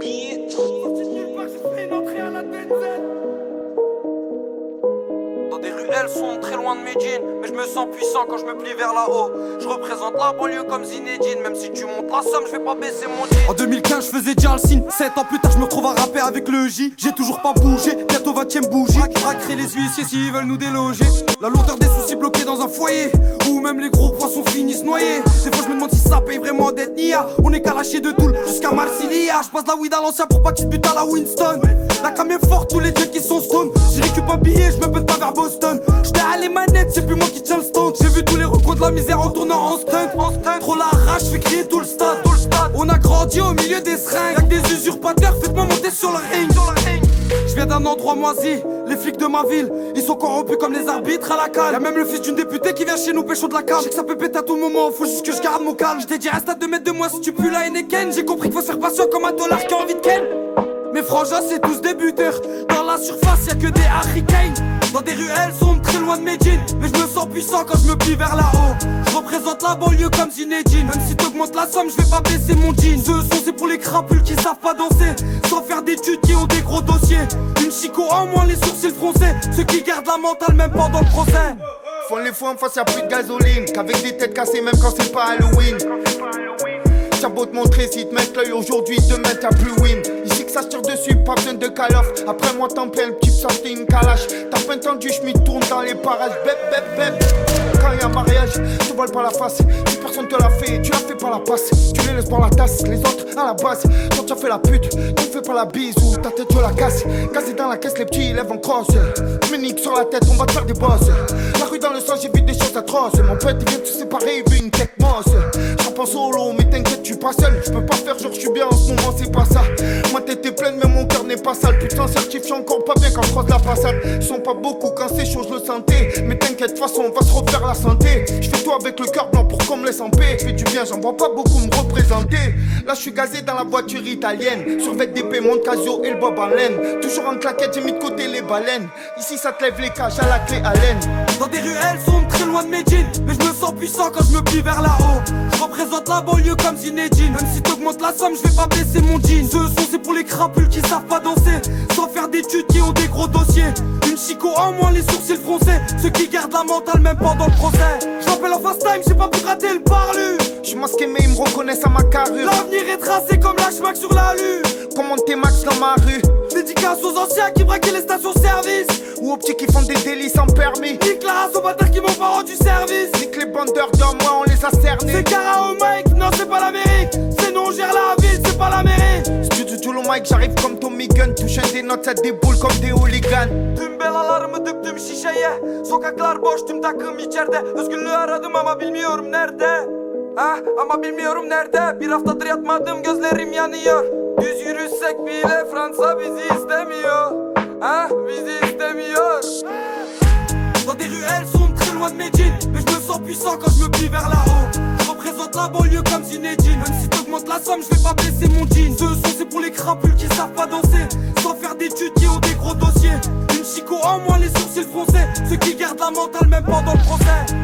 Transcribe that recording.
bitch. Dans des ruelles sombres très loin de Médine, mais je me sens puissant quand je me plie vers là-haut. Je représente la banlieue comme Zinedine, même si tu montes la somme, je vais pas baisser mon jean. En 2015 je faisais déjà le signe, 7 ans plus tard je me retrouve à rapper avec le J. J'ai toujours pas bougé, bientôt 20ème bougie. Racrer les huissiers s'ils veulent nous déloger. La lourdeur des soucis bloqués dans un foyer, où même les gros poissons finissent noyés. Des fois je me demande si ça paye vraiment d'être Nia. On est qu'à lâcher de Toul jusqu'à Marsilia. Je passe la weed à l'ancien pour pas qu'ils se butent à la Winston. La cam est forte, tous les dieux qui sont stone. J'ai récupéré un billet, je me pète pas vers Boston. J'étais à les manettes, c'est plus moi qui tiens le stand. J'ai vu tous les recoins de la misère en tournant en stunt. Trop la rage, je fais crier tout le stade. On a grandi au milieu des seringues. Y'a que des usurpateurs, faites-moi monter sur le ring. Je viens d'un endroit moisi, les flics de ma ville, ils sont corrompus comme les arbitres à la cale. Y'a même le fils d'une députée qui vient chez nous pécho de la cale. Je sais que ça peut péter à tout moment, faut juste que je garde mon calme. Je t'ai dit reste à 2 mètres de moi si tu pues la Heineken. J'ai compris qu'il faut se faire patient comme un dollar qui a envie de ken. Mes frangins c'est tous des buteurs, dans la surface y'a que des hurricanes. Dans des ruelles sombres très loin de Médine, mais je me sens puissant quand je me plie vers là-haut. Je représente la banlieue comme Zinedine, même si t'augmentes la somme je vais pas baisser mon jean. Ce son c'est pour les crapules qui savent pas danser, sans faire d'études qui ont des gros dossiers. Une chico en moins les sourcils froncés, ceux qui gardent la mentale même pendant le procès. Font les fous en face y'a plus de gasoline, qu'avec des têtes cassées même quand c'est pas Halloween. T'as beau te montrer si te mettre l'œil aujourd'hui, demain t'as plus win. Ici que ça se tire dessus, pas besoin de call-off. Après moi t'en plein, le type sortait une calache. T'as peine tendu, j'm'y tourne dans les parages. Bep bep bep. Quand y'a mariage, tu voles pas la face. Si personne te l'a fait, tu la fais pas la passe. Tu les laisses par la tasse, les autres à la base. Quand tu as fait la pute, tu fais pas la bise ou ta tête tu la casses. Cassé dans la caisse, les petits lèvent en crosse. Me nique sur la tête, on va te faire des bosses. La rue dans le sang, j'ai vu des choses atroces. Mon pote il vient de se séparer, il veut une tech mosse. J'rappe en solo, mais t'inquiète, tu pas seul. J'peux pas faire genre j'suis bien en ce moment, c'est pas ça. Ma tête est pleine, mais mon cœur n'est pas sale. Putain, certifié encore pas bien quand j'croise la façade. Ils sont pas beaucoup quand c'est chaud, je le sentais. Mais t'inquiète, de toute façon, on va se refaire la santé. J'fais tout avec le cœur blanc pour qu'on me laisse en paix. J'fais du bien, j'en vois pas beaucoup me représenter. Là, j'suis gazé dans la voiture italienne. Survêt d'épée, mon Casio et le bob en laine. Toujours en claquette, j'ai mis de côté les baleines. Ici, ça te lève les cages à la clé à laine. Dans des ruelles sombres très loin de Médine, mais je me sens puissant quand je me plie vers là-haut. Je représente la banlieue comme Zinedine, même si t'augmentes la somme, je vais pas baisser mon jean. Ce son c'est pour les crapules qui savent pas danser, sans faire d'études qui ont des gros dossiers. Une chico en moins les sourcils froncés, ceux qui gardent la mentale même pendant le procès. Je m'appelle en fast time, j'ai pas pu rater le parlu. J'suis masqué mais ils me reconnaissent à ma carrure. L'avenir est tracé comme la schmack sur la lue. Comment t'es max dans ma rue? Dédicace aux anciens qui braquaient les stations-service, ou aux petits qui font des délits sans permis. nique la race aux bâtards qui m'ont pas rendu service. Nique les bandeurs d'hommes, moi on les a cernés. C'est Cara au mic, non c'est pas l'Amérique. C'est nous on gère la ville, c'est pas la mairie. Studio Julo Mike, j'arrive comme Tommy Gun. Touche un des notes, ça déboule comme des hooligans. Tüm belalarımı döktüm şişeye. Sokaklar boş, tüm takım içeride. Özgürlüğü aradım ama bilmiyorum nerede. Ha, ama bilmiyorum nerede. Bir haftadır yatmadım, gözlerim yanıyor. Düz yürüsek bile Fransa bizi istemiyor. Ha, bizi istemiyor. Dans des ruelles sombres très loin de Médine, mais je me sens puissant quand je me plie vers là-haut. Je représente la banlieue comme Zinedine, même si t'augmentes la somme, je vais pas baisser mon jean. Ce son c'est pour les crapules qui savent pas danser, sans faire d'études qui ont des gros dossiers. Une chico en moins les sourcils froncés, ceux qui gardent la mentale même pendant le procès.